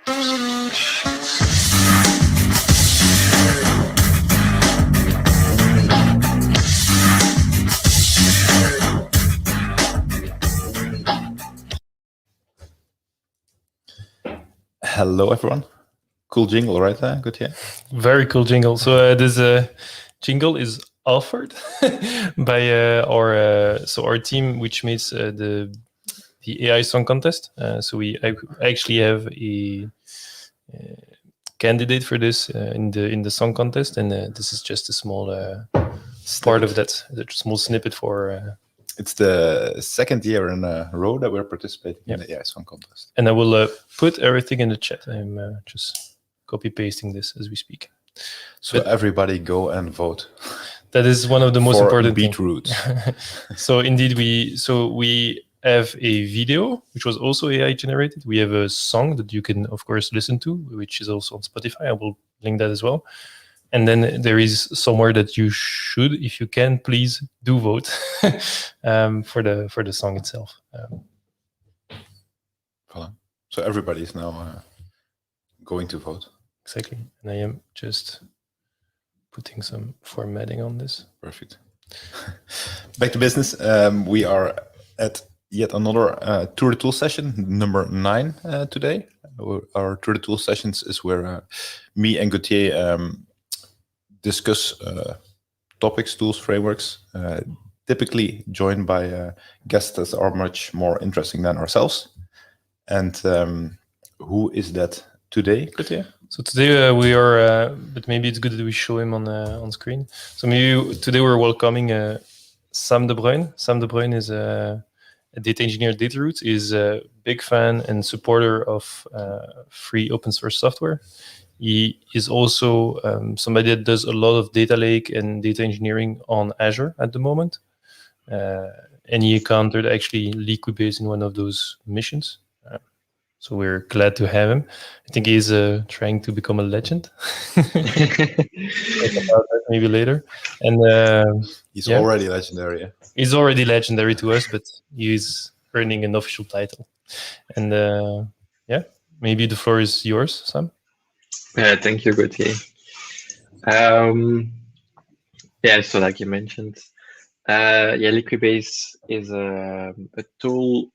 Hello, everyone. Cool jingle, right there? Good, yeah. Very cool jingle. So this jingle is offered by our team, which makes the AI song contest. So I actually have a candidate for this in the song contest, and this is just a small part of that. A small snippet for. It's the second year in a row that we're participating in the AI song contest. And I will put everything in the chat. I'm just copy pasting this as we speak. So everybody go and vote. That is one of the most important things. Beetroot. So indeed, we have a video which was also AI generated. We have a song that you can of course listen to, which is also on Spotify. I will link that as well. And then there is somewhere that you should, if you can, please do vote for the song itself. Voilà. So everybody is now going to vote. Exactly. And I am just putting some formatting on this. Perfect. Back to business. We are at yet another Tour de Tool session, number 9 today. Our Tour de Tool sessions is where me and Gauthier discuss topics, tools, frameworks, typically joined by guests that are much more interesting than ourselves. And who is that today, Gauthier? So today we are, but maybe it's good that we show him on screen. So maybe today we're welcoming Sam Debruyn. Sam Debruyn is a data engineer at Dataroot. Is a big fan and supporter of free open source software. He is also somebody that does a lot of data lake and data engineering on Azure at the moment. And he encountered actually Liquibase in one of those missions. So we're glad to have him. I think he's trying to become a legend. Talk about that maybe later. And he's already legendary. Yeah? He's already legendary to us, but he's earning an official title. And maybe the floor is yours, Sam. Thank you, Gauthier. So like you mentioned, Liquibase is a tool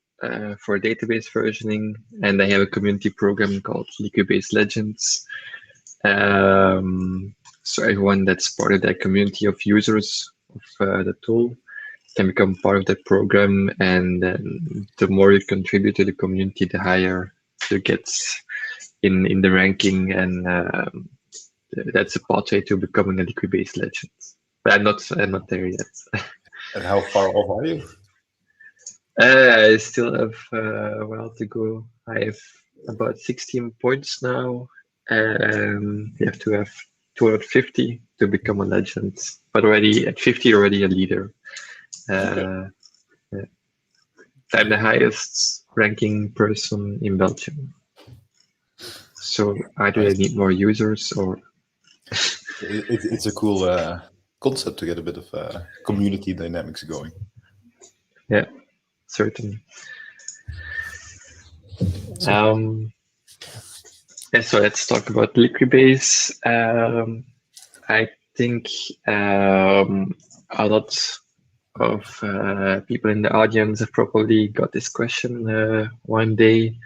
for database versioning, and they have a community program called Liquibase Legends. So everyone that's part of that community of users of the tool can become part of that program, and then the more you contribute to the community, the higher you get in the ranking, and that's a pathway to becoming a Liquibase legend. But I'm not there yet. And how far off are you? I still have a while to go. I have about 16 points now. You have to have 250 to become a legend, but already at 50, already a leader. I'm the highest ranking person in Belgium. So either I need more users, or it's a cool concept to get a bit of community dynamics going. Yeah, certainly. So let's talk about Liquibase. I think a lot of people in the audience have probably got this question one day.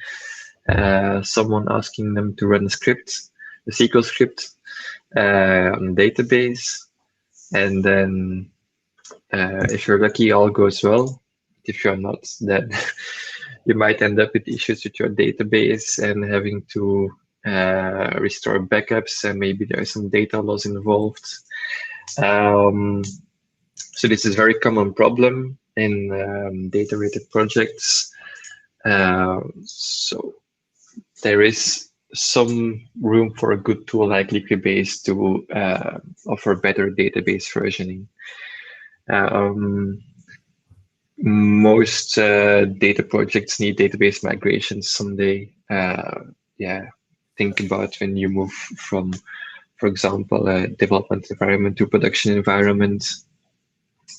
Someone asking them to run a script, a SQL script on a database, and then if you're lucky, all goes well. If you're not, then you might end up with issues with your database and having to restore backups, and maybe there's some data loss involved. So this is a very common problem in data-related projects. So there is some room for a good tool like Liquibase to offer better database versioning. Most data projects need database migrations someday. Think about when you move from, for example, a development environment to production environment.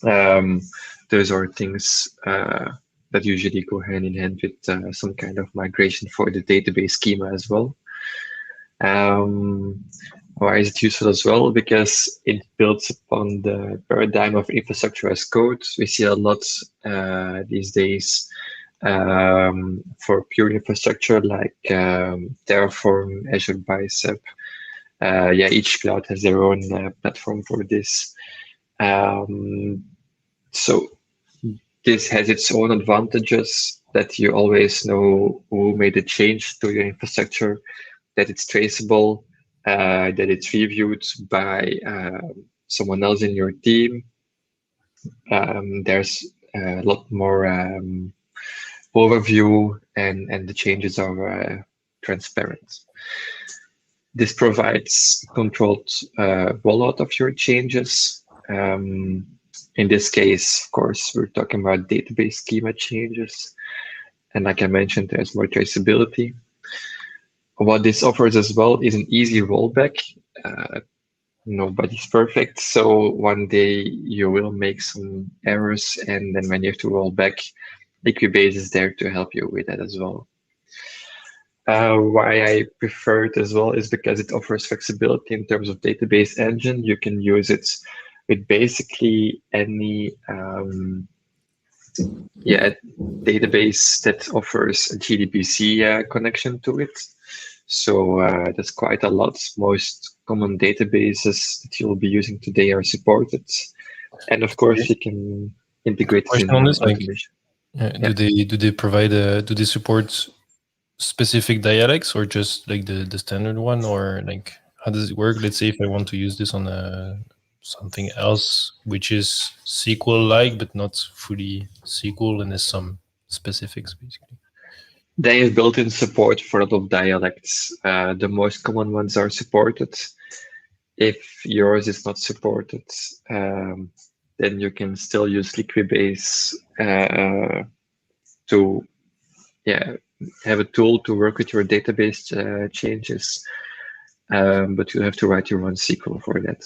Those are things that usually go hand in hand with some kind of migration for the database schema as well. Why is it useful as well? Because it builds upon the paradigm of infrastructure as code. We see a lot these days for pure infrastructure like Terraform, Azure Bicep. Each cloud has their own platform for this. So this has its own advantages, that you always know who made a change to your infrastructure, that it's traceable, that it's reviewed by someone else in your team. There's a lot more overview, and the changes are transparent. This provides controlled rollout of your changes. In this case, of course, we're talking about database schema changes. And like I mentioned, there's more traceability. What this offers as well is an easy rollback. Nobody's perfect. So one day you will make some errors, and then when you have to roll back, Liquibase is there to help you with that as well. Why I prefer it as well is because it offers flexibility in terms of database engine. You can use it with basically any database that offers a GDBC connection to it. So that's quite a lot. Most common databases that you'll be using today are supported. And of course, you can integrate it in automation. Do they provide do they support specific dialects, or just like the standard one, or like how does it work? Let's say if I want to use this on something else which is SQL like but not fully SQL, and there's some specifics basically. They have built-in support for a lot of dialects. The most common ones are supported. If yours is not supported, then you can still use Liquibase to have a tool to work with your database changes, but you have to write your own SQL for that.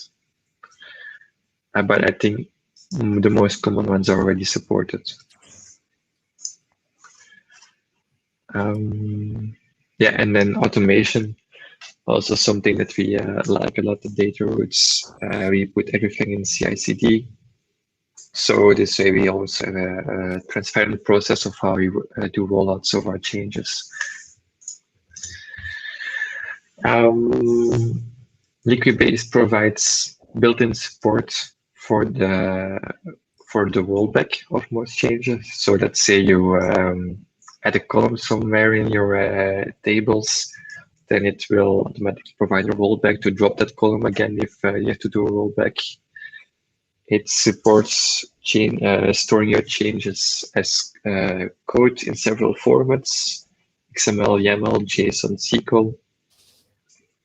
But I think the most common ones are already supported. And then automation, also something that we like a lot of data roots. We put everything in CI/CD. So this way we also have a transparent process of how we do rollouts of our changes. Liquibase provides built-in support for the rollback of most changes. So let's say you add a column somewhere in your tables, then it will automatically provide a rollback to drop that column again if you have to do a rollback. It supports storing your changes as code in several formats: XML, YAML, JSON, SQL.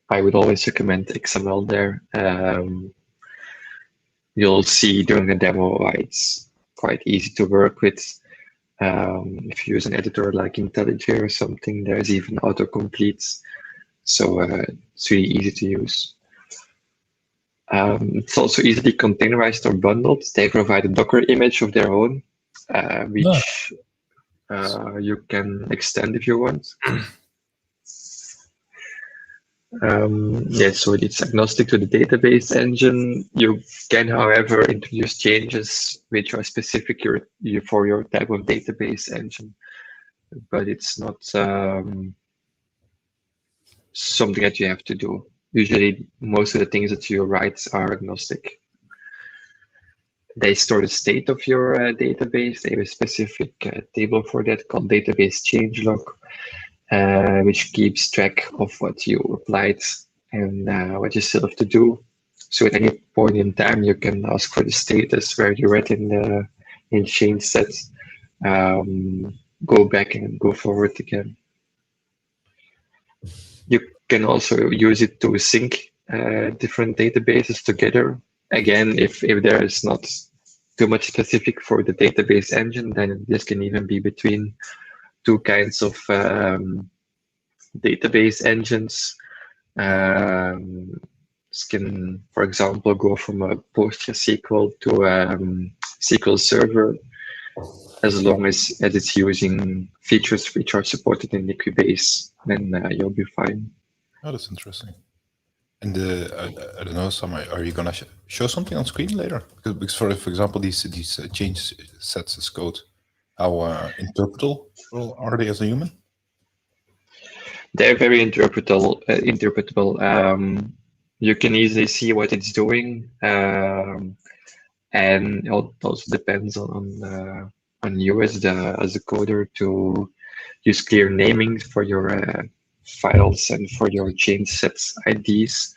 I would always recommend XML there. You'll see during the demo why it's quite easy to work with. If you use an editor like IntelliJ or something, there's even autocomplete. So it's really easy to use. It's also easily containerized or bundled. They provide a Docker image of their own, which you can extend if you want. So it's agnostic to the database engine. You can, however, introduce changes which are specific for your type of database engine, but it's not something that you have to do. Usually, most of the things that you write are agnostic. They store the state of your database. They have a specific table for that called database changelog, which keeps track of what you applied and what you still have to do. So at any point in time, you can ask for the status where you're at in change set, go back and go forward again. You can also use it to sync different databases together. Again, if there is not too much specific for the database engine, then this can even be between two kinds of database engines. This can, for example, go from a PostgreSQL to a SQL Server, as long as it's using features which are supported in Liquibase, then you'll be fine. Oh, that's interesting. And I don't know, are you gonna show something on screen later? Because for example, these change sets as code, how interpretable are they as a human? They're very interpretable. You can easily see what it's doing, and it also depends on you as a coder to use clear naming for your files and for your change sets IDs.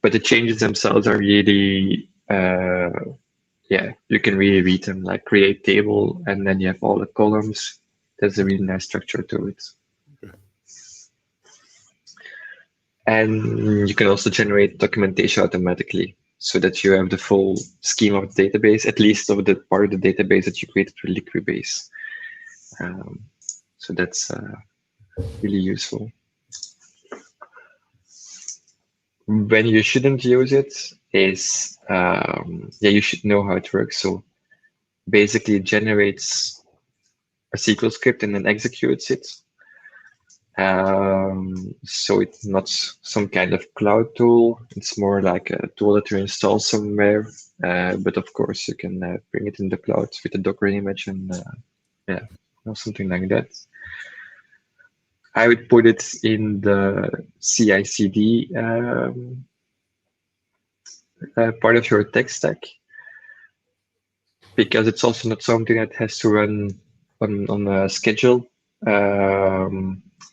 But the changes themselves are really, yeah, you can really read them, like create table, and then you have all the columns. There's a really nice structure to it. Okay. And you can also generate documentation automatically so that you have the full scheme of the database, at least of the part of the database that you created with Liquibase. So that's really useful. When you shouldn't use it is, yeah, you should know how it works. So basically it generates a SQL script and then executes it. So it's not some kind of cloud tool. It's more like a tool that you install somewhere. But of course you can bring it in the cloud with a Docker image and yeah, something like that. I would put it in the CI/CD part of your tech stack, because it's also not something that has to run on a schedule.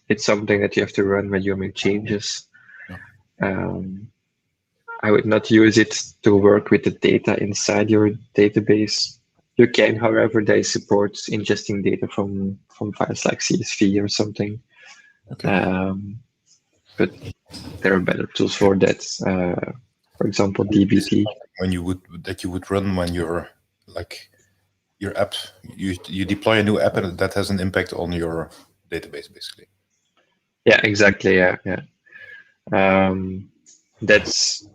It's something that you have to run when you make changes. Yeah. I would not use it to work with the data inside your database. You can, however, they support ingesting data from files like CSV or something. Okay. But there are better tools for that. For example, DBT. When you would run when you're like your app, you deploy a new app and that has an impact on your database, basically. Yeah, exactly. Yeah. That's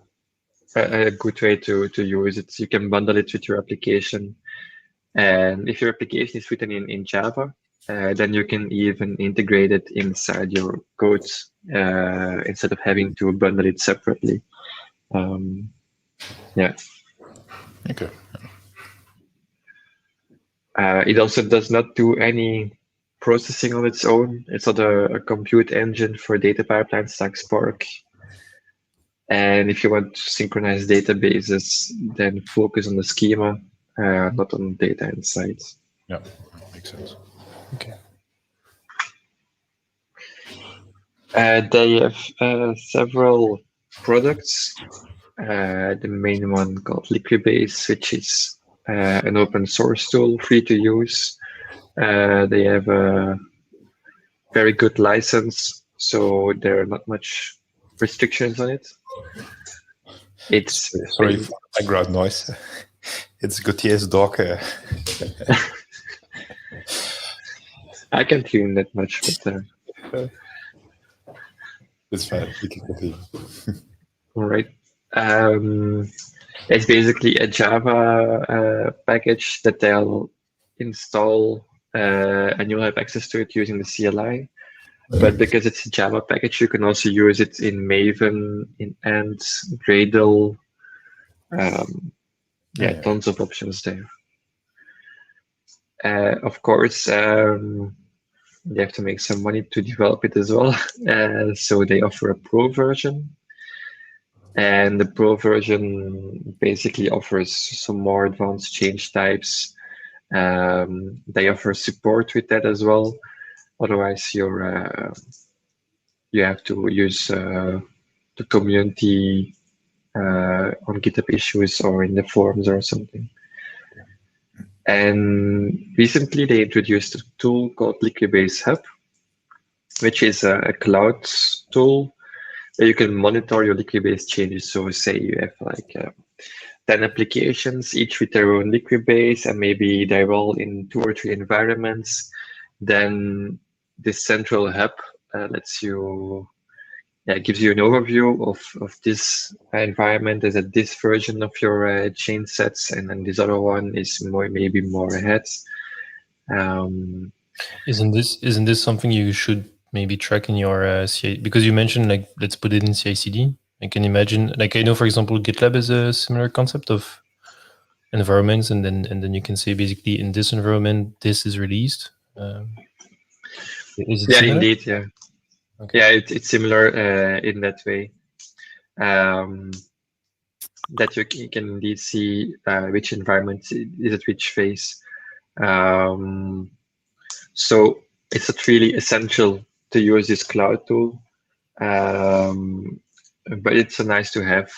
a good way to use it. You can bundle it with your application, and if your application is written in Java, then you can even integrate it inside your code instead of having to bundle it separately. Yeah. Okay. It also does not do any processing on its own. It's not a compute engine for data pipelines like Spark. And if you want to synchronize databases, then focus on the schema, not on data inside. Yeah, that makes sense. Okay. They have several products. The main one called Liquibase, which is an open source tool, free to use. They have a very good license, so there are not much restrictions on it. It's sorry for the background noise. It's Gautier's dog. I can't hear him that much, but it's fine. We can continue. all right. It's basically a Java package that they'll install, and you'll have access to it using the CLI. But because it's a Java package, you can also use it in Maven, in Ant, Gradle. Yeah, tons of options there. Of course, they have to make some money to develop it as well. So they offer a Pro version. And the Pro version basically offers some more advanced change types. They offer support with that as well. Otherwise, you have to use the community on GitHub issues or in the forums or something. And recently, they introduced a tool called Liquibase Hub, which is a cloud tool where you can monitor your Liquibase changes. So say you have like 10 applications, each with their own Liquibase, and maybe they're all in 2 or 3 environments. Then this central hub lets you, gives you an overview of this environment. Is at this version of your chain sets, and then this other one is maybe more ahead. Isn't this something you should maybe track in your CI, because you mentioned like let's put it in CI/CD. I can imagine, like I know for example GitLab is a similar concept of environments, and then you can say basically in this environment this is released. Is it Yeah, similar? indeed. Yeah. Okay. Yeah, it's similar in that way. That you can indeed see which environment is at which phase. So it's not really essential to use this cloud tool, but it's nice to have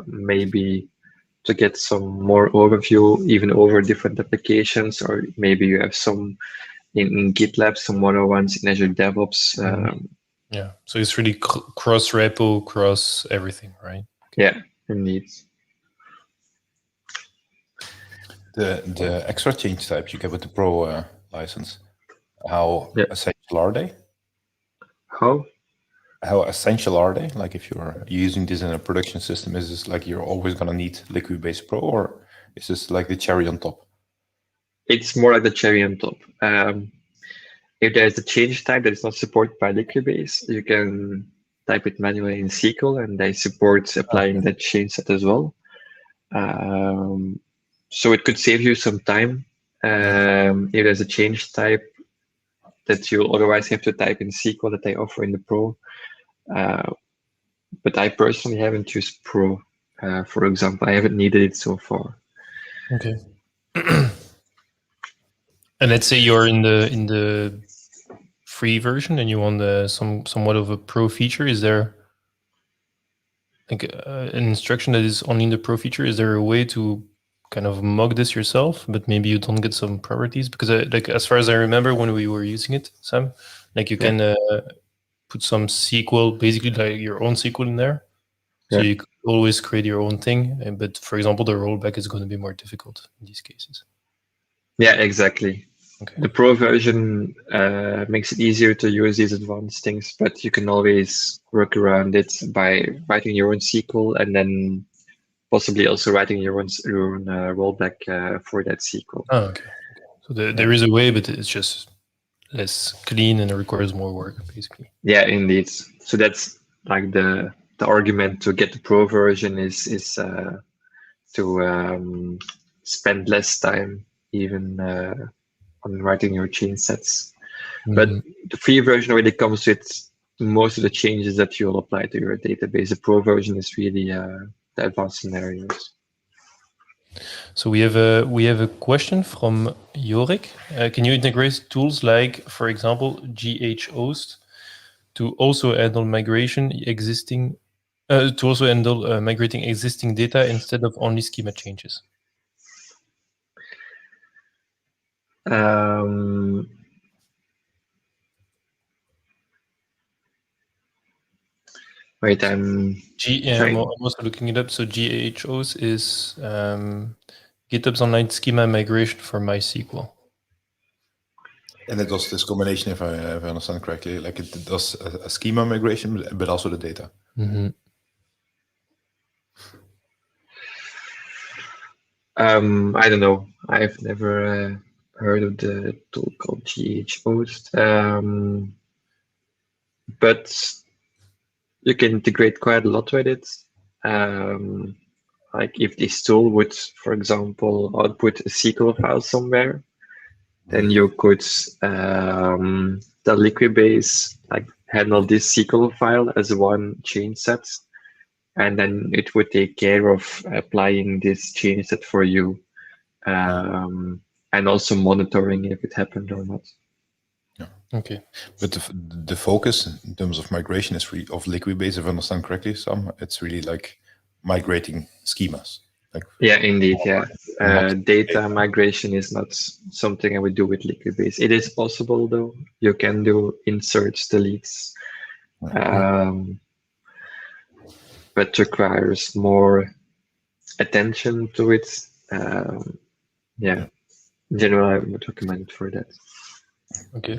maybe to get some more overview even over different applications, or maybe you have some in GitLab, some other ones in Azure DevOps. Yeah, so it's really cross repo, cross everything, right? Yeah, indeed. The extra change types you get with the Pro license, how essential are they? How essential are they? Like if you're using this in a production system, is this like you're always going to need Liquibase Pro, or is this like the cherry on top? It's more like the cherry on top. If there's a change type that is not supported by Liquibase, you can type it manually in SQL, and they support applying that change set as well. So it could save you some time if there's a change type that you otherwise have to type in SQL that they offer in the Pro. But I personally haven't used Pro, for example. I haven't needed it so far. Okay. And let's say you're in the free version and you want somewhat of a Pro feature. Is there like an instruction that is only in the Pro feature? Is there a way to kind of mug this yourself, but maybe you don't get some priorities? Because like as far as I remember when we were using it, Sam, like you can put some SQL, basically like your own SQL in there. So you could always create your own thing. But for example, the rollback is going to be more difficult in these cases. Yeah, exactly. Okay. The Pro version makes it easier to use these advanced things, but you can always work around it by writing your own SQL and then possibly also writing your own rollback for that SQL. Oh, okay. So there is a way, but it's just less clean and it requires more work, basically. Yeah, indeed. So that's like the argument to get the Pro version is to spend less time even on writing your change sets. But the free version already comes with most of the changes that you'll apply to your database. The Pro version is really the advanced scenarios. So we have a question from Jorik. Can you integrate tools like, for example, GHOst to also handle migrating existing data instead of only schema changes? Wait, I'm also looking it up. So GHOs is GitHub's online schema migration for MySQL. And it does this combination, if I understand correctly, like it does a schema migration, but also the data. Mm-hmm. I don't know. I've never heard of the tool called GHOst. But you can integrate quite a lot with it. Like if this tool would, for example, output a SQL file somewhere, then you could tell Liquibase like handle this SQL file as one change set, and then it would take care of applying this change set for you, and also monitoring if it happened or not. Yeah. Okay. But the focus in terms of migration is of Liquibase, if I understand correctly, Sam, it's really like migrating schemas. Like, yeah, indeed. Yeah. Data migration is not something I would do with Liquibase. It is possible though. You can do inserts, deletes, but requires more attention to it. Yeah. In general, I would recommend it for that. Okay.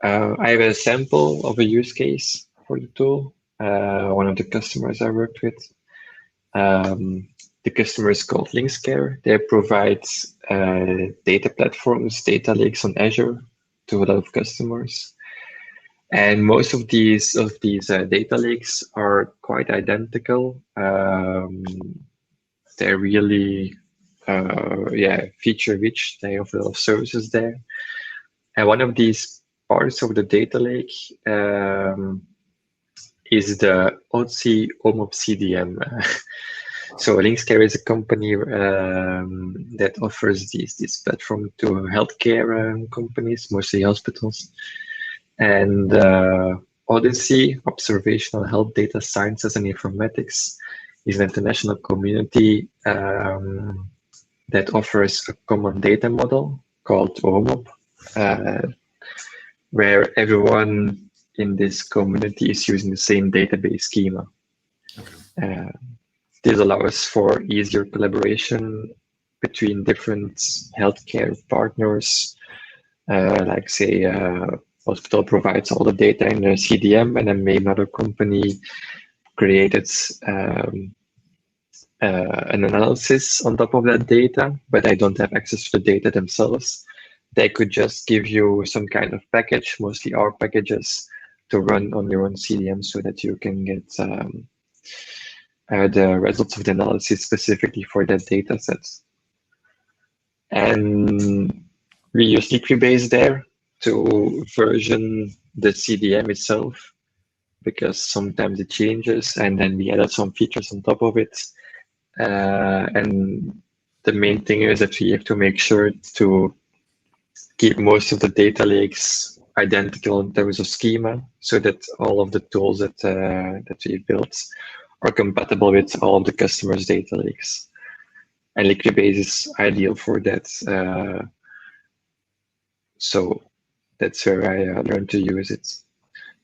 I have a sample of a use case for the tool. One of the customers I worked with. The customer is called Linkscare. They provide data platforms, data lakes on Azure to a lot of customers. And most of these data lakes are quite identical. They're really feature rich. They have a lot of services there. And one of these parts of the data lake is the OTC OMOP CDM. So Linkscare is a company that offers this platform to healthcare companies, mostly hospitals. And Odyssey, Observational Health Data Sciences and Informatics, is an international community that offers a common data model called OMOP, where everyone in this community is using the same database schema. This allows for easier collaboration between different healthcare partners, like say hospital provides all the data in the CDM, and then maybe another company created an analysis on top of that data, but they don't have access to the data themselves. They could just give you some kind of package, mostly R packages, to run on your own CDM so that you can get the results of the analysis specifically for that data set. And we use Liquibase there to version the CDM itself, because sometimes it changes, and then we added some features on top of it. And the main thing is that we have to make sure to keep most of the data lakes identical in terms of schema, so that all of the tools that we built are compatible with all of the customers' data lakes. And Liquibase is ideal for that. So that's where I learned to use it.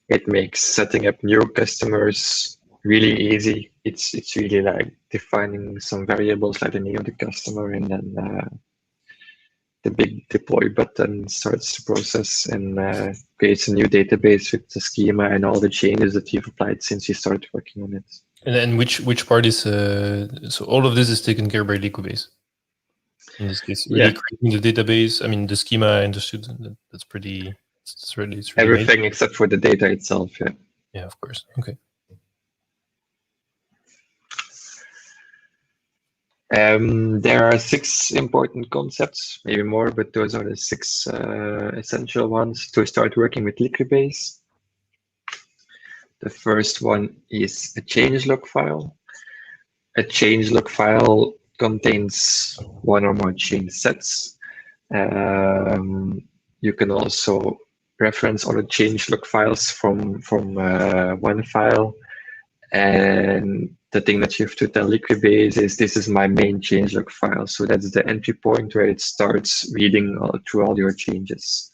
It makes setting up new customers really easy. It's really like defining some variables like the name of the customer, and then the big deploy button starts the process and creates a new database with the schema and all the changes that you've applied since you started working on it. And then which part is so all of this is taken care by Liquibase in this case? Really creating the database. I mean, the schema I understood. That's pretty. It's really everything amazing. Except for the data itself. Yeah. Yeah, of course. Okay. There are 6 important concepts, maybe more, but those are the 6 essential ones to start working with Liquibase. The first one is a changelog file. A changelog file contains one or more change sets. You can also reference other changelog files from one file. And the thing that you have to tell Liquibase is, this is my main changelog file. So that's the entry point where it starts reading through all your changes.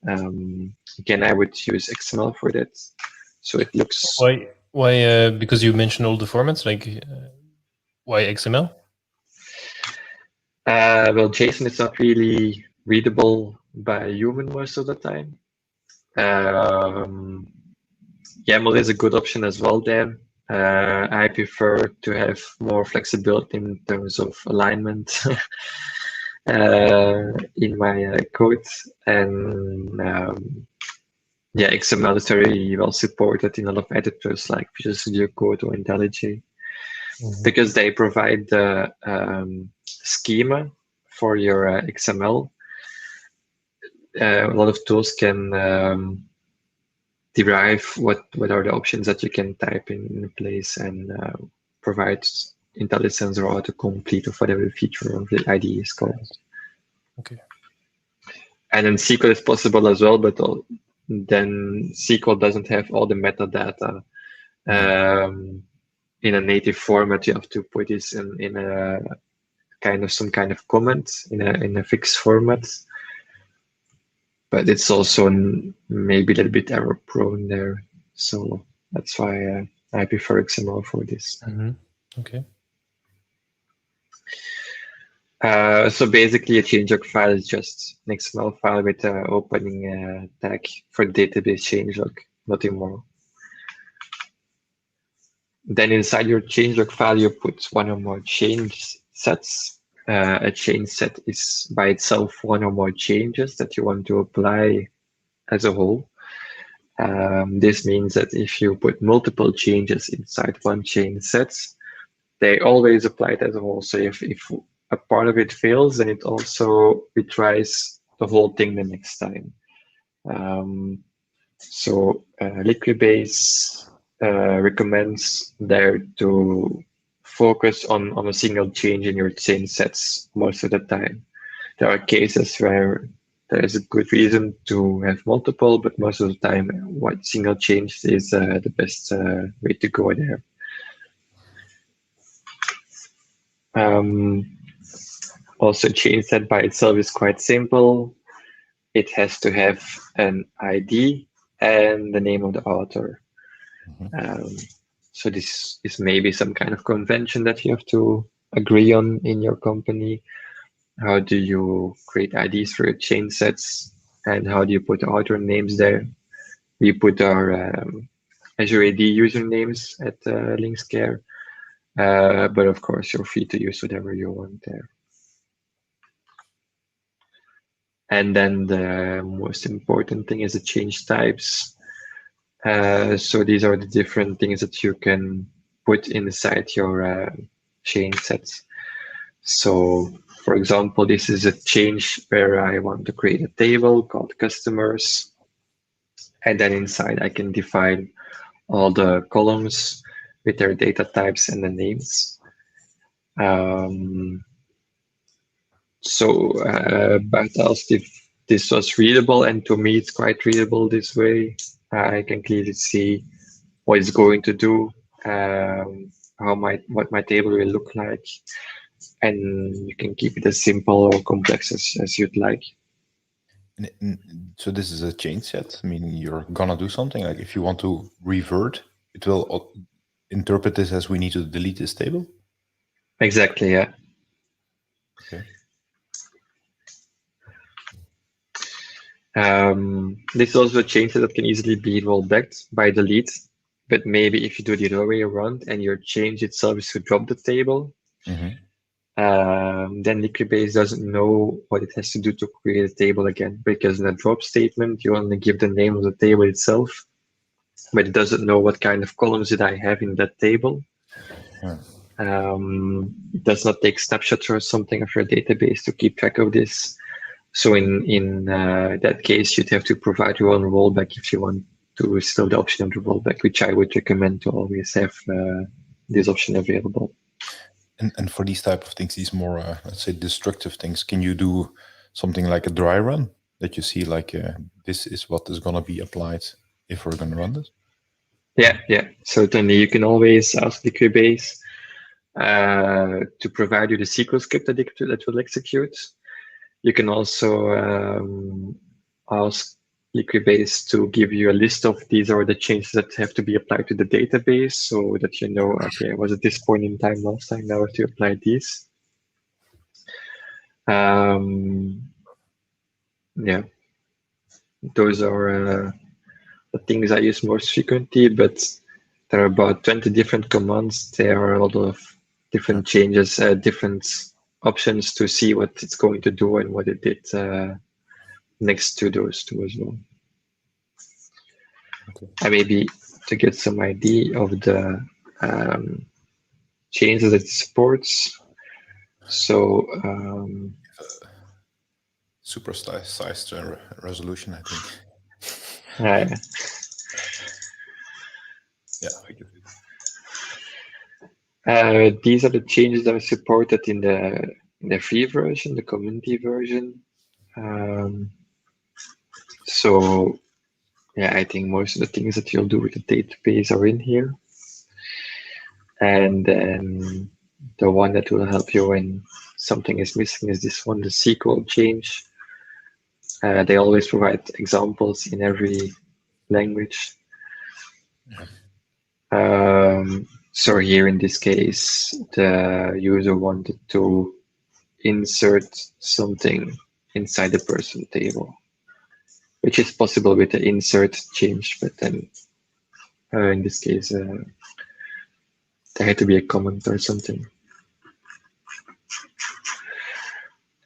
Again, I would use XML for that. So it looks... Why? Because you mentioned all the formats, like why XML? Well, JSON is not really readable by a human most of the time. YAML is a good option as well there. I prefer to have more flexibility in terms of alignment in my code. And XML is very well supported in a lot of editors like Visual Studio Code or IntelliJ, because they provide the schema for your XML. A lot of tools can derive what are the options that you can type in place, and provide IntelliSense or autocomplete of whatever the feature of the IDE is called. Okay. And then SQL is possible as well, but then SQL doesn't have all the metadata in a native format. You have to put this in a some kind of comment in a fixed format. But it's also maybe a little bit error prone there. So that's why I prefer XML for this. Okay. So basically, a changelog file is just an XML file with an opening tag for database changelog, nothing more. Then inside your changelog file, you put one or more change sets. A change set is by itself one or more changes that you want to apply as a whole. This means that if you put multiple changes inside one chain set, they always apply it as a whole. So if a part of it fails, then it also retries the whole thing the next time. So Liquibase recommends there to focus on a single change in your chain sets most of the time. There are cases where there is a good reason to have multiple, but most of the time, one single change is the best way to go there. Also, chain set by itself is quite simple. It has to have an ID and the name of the author. So this is maybe some kind of convention that you have to agree on in your company. How do you create IDs for your chain sets? And how do you put author names there? We put our Azure AD usernames at Linkscare. But of course, you're free to use whatever you want there. And then the most important thing is the change types. So these are the different things that you can put inside your chain sets. So for example, this is a change where I want to create a table called customers. And then inside I can define all the columns with their data types and the names. But else if this was readable, and to me it's quite readable this way, I can clearly see what it's going to do, what my table will look like, and you can keep it as simple or complex as you'd like. So this is a change set, meaning you're gonna do something. Like if you want to revert, it will interpret this as we need to delete this table? Exactly, yeah. Okay. This is also a change that can easily be rolled back by delete, but maybe if you do the other way around and your change itself is to drop the table, then Liquibase doesn't know what it has to do to create a table again, because in a drop statement, you only give the name of the table itself, but it doesn't know what kind of columns did I have in that table. It does not take snapshots or something of your database to keep track of this. So in that case, you'd have to provide your own rollback if you want to still the option of the rollback, which I would recommend to always have this option available. And for these type of things, these more, let's say, destructive things, can you do something like a dry run that you see like this is what is going to be applied if we're going to run this? Yeah, certainly. You can always ask Liquibase to provide you the SQL script that will execute. You can also ask Liquibase to give you a list of these are the changes that have to be applied to the database, so that you know, okay, I was at this point in time last time, now I have to apply these. Yeah, those are the things I use most frequently, but there are about 20 different commands. There are a lot of different changes, different options to see what it's going to do and what it did next to those two as well. Okay. And maybe to get some idea of the changes that it supports. So super sized resolution, I think. These are the changes that are supported in the free version, the community version. So yeah, I think most of the things that you'll do with the database are in here. And then the one that will help you when something is missing is this one, the SQL change. They always provide examples in every language. So here in this case, the user wanted to insert something inside the person table, which is possible with the insert change, but then in this case, there had to be a comment or something.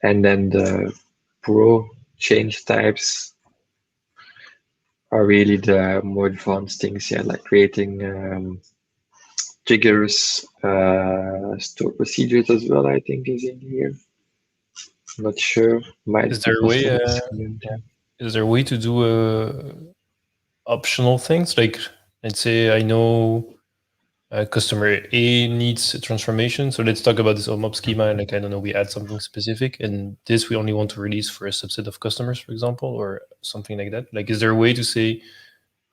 And then the pro change types, are really the more advanced things, yeah, like creating triggers, store procedures as well, I think is in here. I'm not sure. Might Is there a way? Is there a way to do optional things? Like, let's say I know customer A needs a transformation, so let's talk about this OMOP schema. And like, I don't know, we add something specific, and this we only want to release for a subset of customers, for example, or something like that. Like, is there a way to say,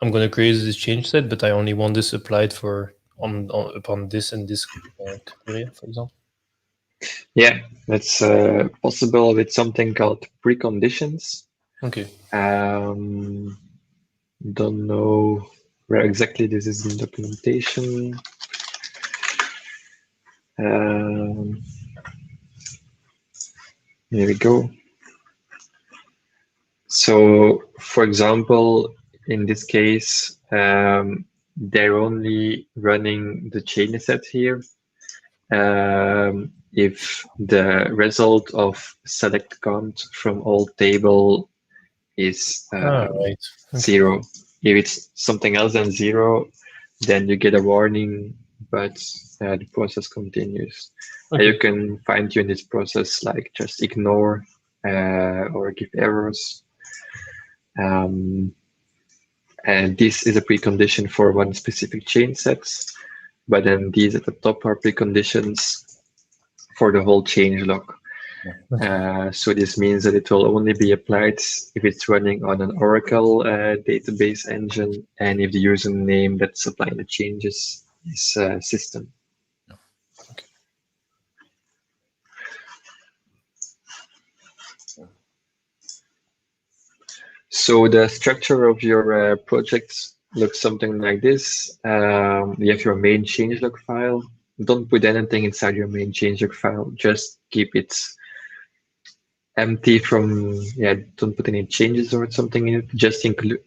I'm going to create this change set, but I only want this applied for upon this and this criteria, for example? Yeah, that's possible with something called preconditions. Okay. Don't know where exactly this is in documentation. Here we go. So, for example, in this case, they're only running the chain set here. If the result of select count from all table is Right. Okay. 0. If it's something else than 0, then you get a warning, but the process continues. Okay. You can fine tune this process, like just ignore or give errors. And this is a precondition for one specific chain set, but then these at the top are preconditions for the whole changelog. So this means that it will only be applied if it's running on an Oracle database engine and if the username that's applying the changes is system. Okay. So the structure of your project looks something like this. You have your main changelog file. Don't put anything inside your main changelog file. Just keep it empty from, don't put any changes or something in it. Just include,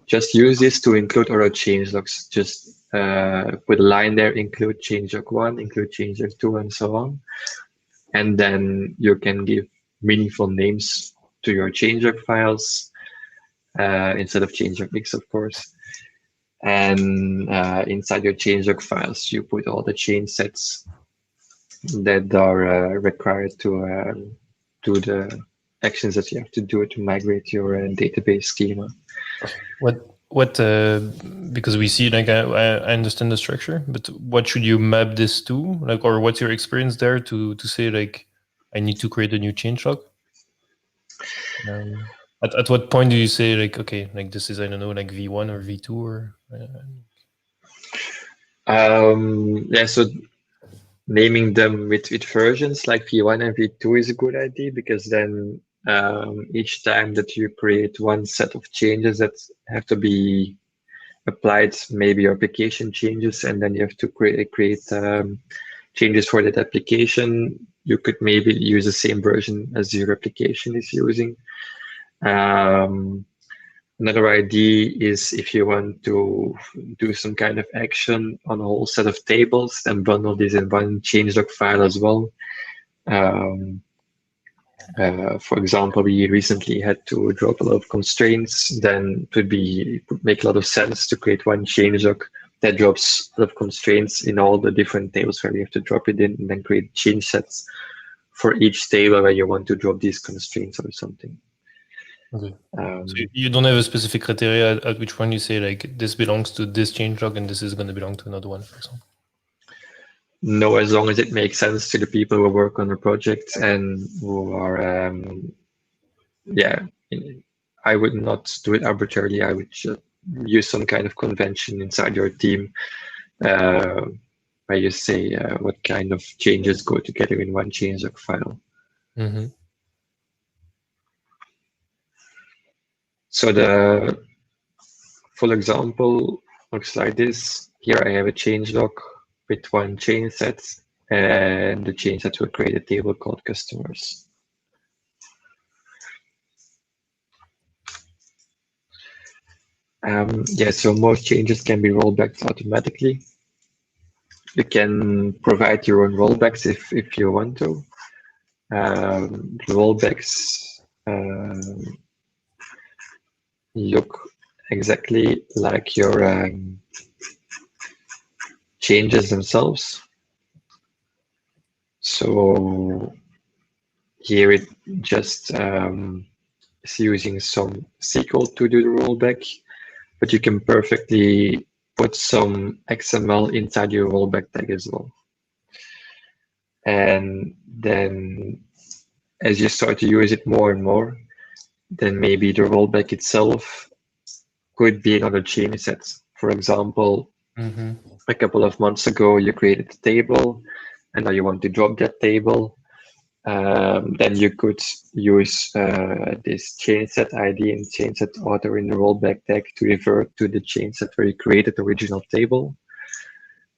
just use this to include other changelogs. Just put a line there, include changelog 1, include changelog 2, and so on. And then you can give meaningful names to your changelog files instead of changelog mix, of course. And inside your changelog files, you put all the change sets that are required to do the actions that you have to do to migrate your database schema. Because we see, like, I understand the structure, but what should you map this to? Like, or what's your experience there to say, like, I need to create a new changelog? At what point do you say, like, okay, like this is, I don't know, like V1 or V2 or? So naming them with versions like V1 and V2 is a good idea, because then each time that you create one set of changes that have to be applied, maybe your application changes, and then you have to create changes for that application, you could maybe use the same version as your application is using. Another idea is if you want to do some kind of action on a whole set of tables, then bundle this in one changelog file as well. For example, we recently had to drop a lot of constraints. Then it would make a lot of sense to create one changelog that drops a lot of constraints in all the different tables where you have to drop it in, and then create change sets for each table where you want to drop these constraints or something. Okay. So you don't have a specific criteria at which one you say, like, this belongs to this changelog and this is going to belong to another one, for example? No, as long as it makes sense to the people who work on the project and who are, I would not do it arbitrarily. I would just use some kind of convention inside your team where you say what kind of changes go together in one changelog file. Mm-hmm. So the full example looks like this. Here I have a changelog with one change set, and the change set will create a table called customers. So most changes can be rollbacks automatically. You can provide your own rollbacks if you want to. Rollbacks, look exactly like your changes themselves. So here it just is using some SQL to do the rollback, but you can perfectly put some XML inside your rollback tag as well. And then as you start to use it more and more, then maybe the rollback itself could be another change set. For example, a couple of months ago, you created a table, and now you want to drop that table. Then you could use this change set ID and change set author in the rollback tag to revert to the change set where you created the original table.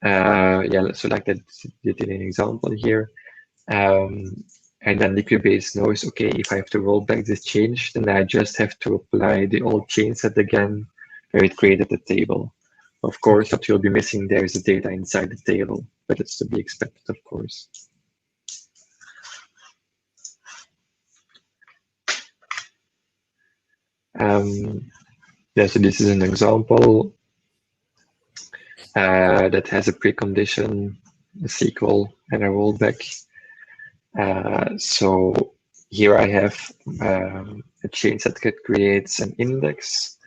Yeah, so like that did in an example here. And then Liquibase knows, okay, if I have to roll back this change, then I just have to apply the old change set again where it created the table. Of course, what you'll be missing there is the data inside the table, but it's to be expected, of course. Yeah, so this is an example that has a precondition, a SQL, and a rollback. So here I have a change that creates an index.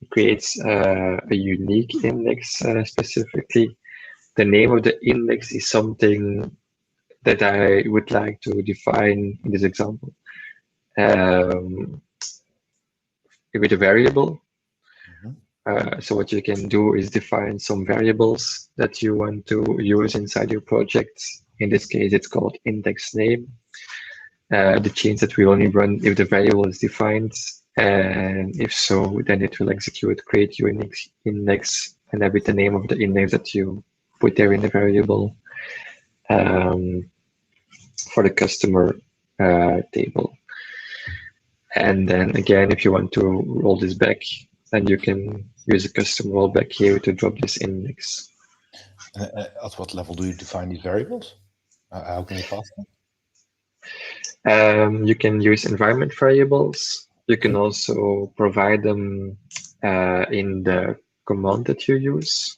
It creates a unique index specifically. The name of the index is something that I would like to define in this example with a variable. So what you can do is define some variables that you want to use inside your project. In this case, it's called index name. The change that will only run if the variable is defined. And if so, then it will execute create unique index and with the name of the index that you put there in the variable for the customer table. And then again, if you want to roll this back, then you can use a custom rollback here to drop this index. At what level do you define these variables? How can you pass them? You can use environment variables. You can also provide them in the command that you use.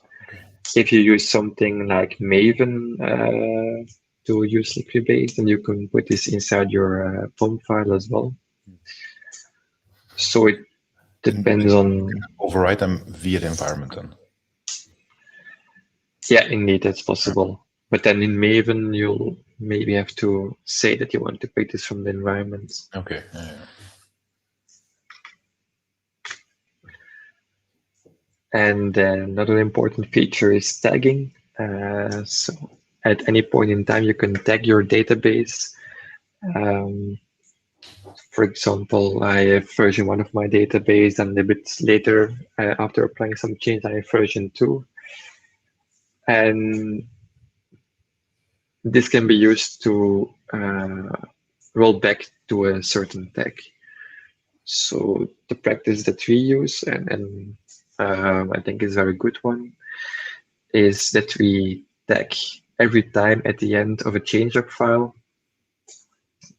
If you use something like Maven to use Liquibase, then you can put this inside your POM file as well. So it depends on... Override them via the environment then? Yeah, indeed, that's possible. But then in Maven, you'll maybe have to say that you want to pick this from the environment. Okay. And then another important feature is tagging. So at any point in time, you can tag your database. For example, I have version 1 of my database, and a bit later, after applying some change, I have version 2. And this can be used to roll back to a certain tag. So the practice that we use, and I think is a very good one, is that we tag every time at the end of a changelog file.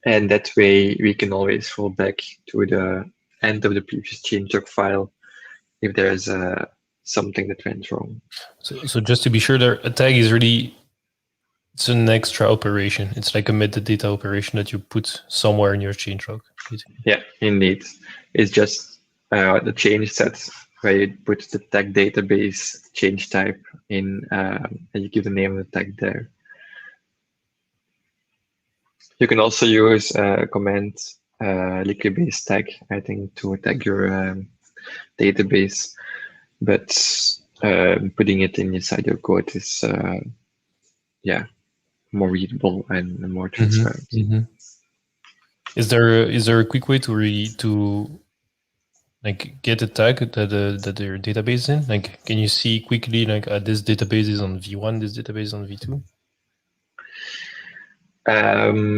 And that way we can always roll back to the end of the previous changelog file if there's something that went wrong. So just to be sure, there, a tag is really, it's an extra operation. It's like a metadata operation that you put somewhere in your changelog. Yeah, indeed. It's just the change set where you put the tag database change type in and you give the name of the tag there. You can also use command Liquibase tag, I think, to tag your database, but putting it inside your code is, yeah, more readable and more transparent. Is there a quick way to like get a tag that your database is in? Like, can you see quickly like this database is on V1, this database is on V2?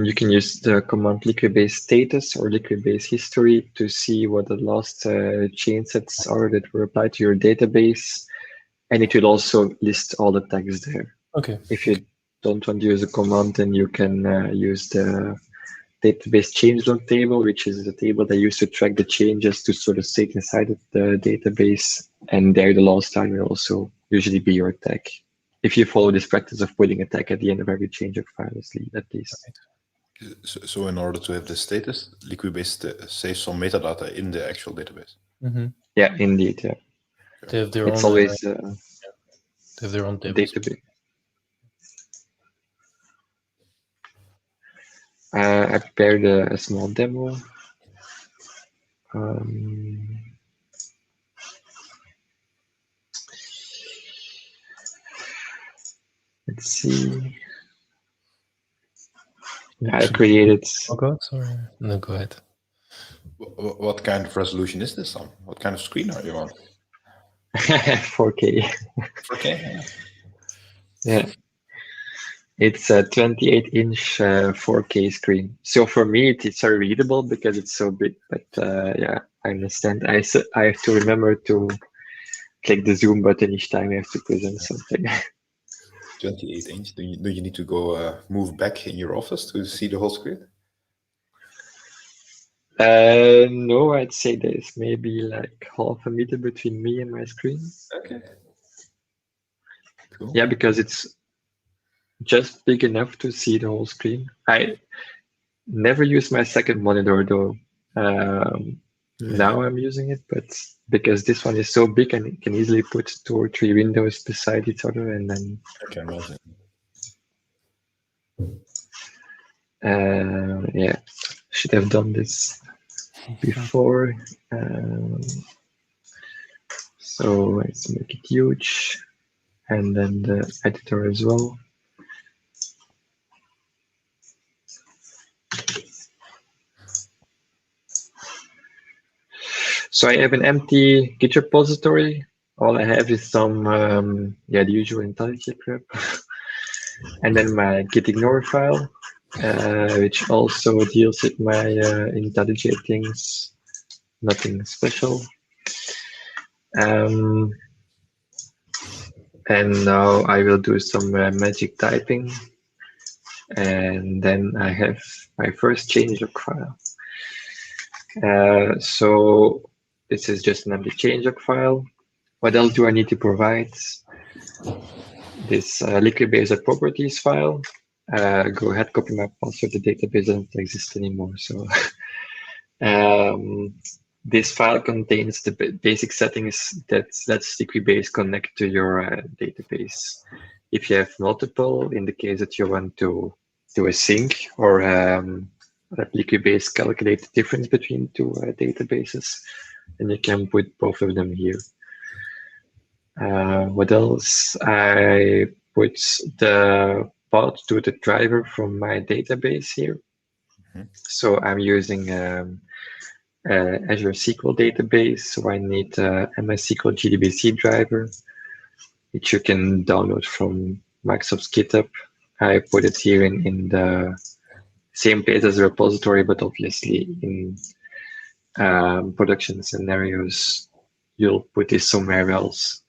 You can use the command Liquibase status or Liquibase history to see what the last change sets are that were applied to your database, and it will also list all the tags there. Okay. If you don't want to use a command, then you can use the database changelog table, which is the table that used to track the changes to sort of state inside of the database. And there, the last time will also usually be your tag. If you follow this practice of putting a tag at the end of every changelog file, at least. So in order to have the status, Liquibase saves some metadata in the actual database. Mm-hmm. Yeah, indeed. Yeah. They have their It's own. always They have their own tables. database. I prepared a small demo. Let's see. I created. Oh God, sorry. No, go ahead. What kind of resolution is this on? What kind of screen are you on? 4K. 4K? Yeah. It's a 28-inch 4K screen. So for me, it's very readable because it's so big. But yeah, I understand. I have to remember to click the zoom button each time I have to present something. 28-inch. Do you need to go move back in your office to see the whole screen? No, I'd say there's maybe like half a meter between me and my screen. Okay. Cool. Yeah, because it's just big enough to see the whole screen. I never use my second monitor though. Now I'm using it, but because this one is so big and it can easily put 2 or 3 windows beside each other, and then Okay, amazing. yeah, should have done this before. So let's make it huge, and then the editor as well. So I have an empty Git repository. All I have is some, the usual IntelliJ prep, and then my git ignore file, which also deals with my IntelliJ things, nothing special. And now I will do some magic typing, and then I have my first changelog file. So this is just an empty changelog file. What else do I need to provide? This Liquibase properties file. Go ahead, copy my password. The database doesn't exist anymore. So this file contains the basic settings that Liquibase connect to your database. If you have multiple, in the case that you want to do a sync or that Liquibase calculate the difference between 2 databases, and you can put both of them here. What else? I put the path to the driver from my database here. Mm-hmm. So I'm using Azure SQL database, so I need MS SQL GDBC driver, which you can download from Microsoft's GitHub. I put it here in the same place as the repository, but obviously in production scenarios, you'll put this somewhere else.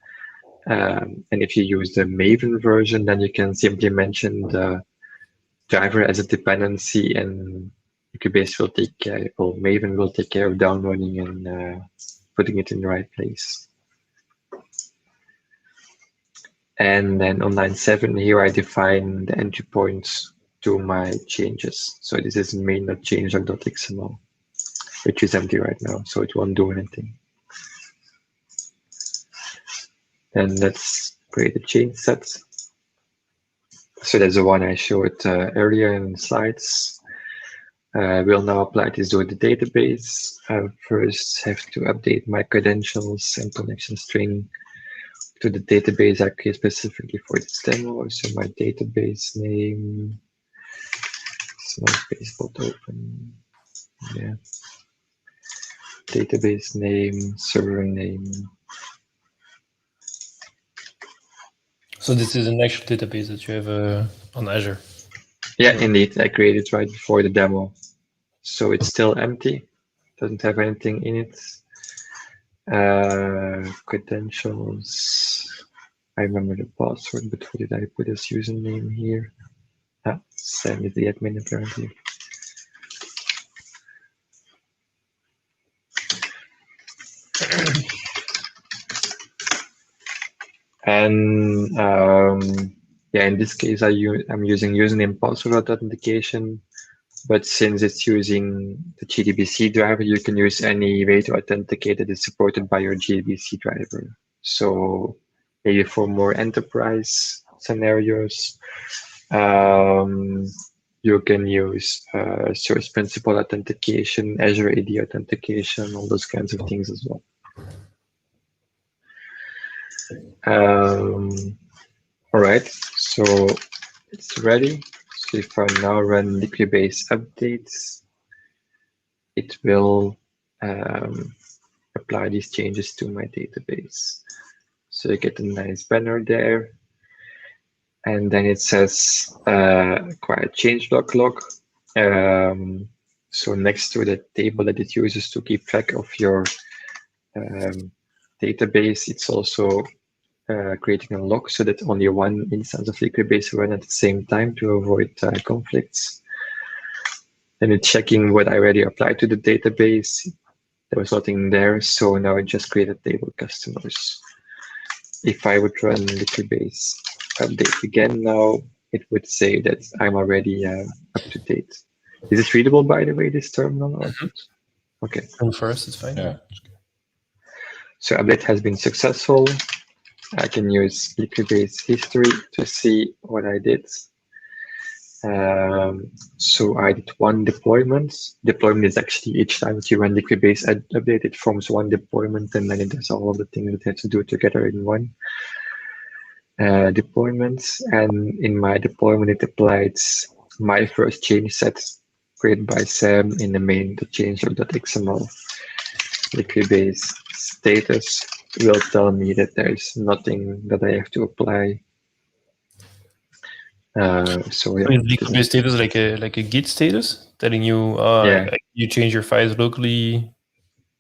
And if you use the Maven version, then you can simply mention the driver as a dependency, and Liquibase will take care, or Maven will take care of downloading and putting it in the right place. And then on line 7 here, I define the entry points to my changes. So this is main.changelog.xml, which is empty right now, so it won't do anything. Then let's create a change set. So that's the one I showed earlier in the slides. We'll now apply this to the database. I first have to update my credentials and connection string to the database I create specifically for this demo. So my database name, small space bolt open, yeah. Database name, server name. So this is an actual database that you have on Azure. Yeah, indeed. I created right before the demo. So it's still empty, doesn't have anything in it. Credentials. I remember the password, but what did I put as username here? Sam is the admin apparently. And yeah, in this case, I'm using username password authentication. But since it's using the GDBC driver, you can use any way to authenticate that is supported by your GDBC driver. So maybe for more enterprise scenarios, you can use source principal authentication, Azure AD authentication, all those kinds of things as well. All right, so it's ready. So if I now run Liquibase Updates, it will apply these changes to my database. So you get a nice banner there. And then it says acquire changelog log. So next to the table that it uses to keep track of your database, it's also creating a log so that only one instance of Liquibase run at the same time to avoid conflicts. Then it's checking what I already applied to the database. There was nothing there, so now it just created table customers. If I would run Liquibase update again now, it would say that I'm already up to date. Is it readable, by the way, this terminal? Mm-hmm. Okay. And first, it's fine. Yeah. So update has been successful. I can use Liquibase history to see what I did. So I did one deployment. Deployment is actually each time that you run Liquibase update, it forms one deployment, and then it does all of the things that it has to do together in one deployment. And in my deployment, it applied my first change set created by Sam in the main the changelog.xml. Liquibase status will tell me that there is nothing that I have to apply. So yeah, Liquibase status like a Git status, telling you you change your files locally.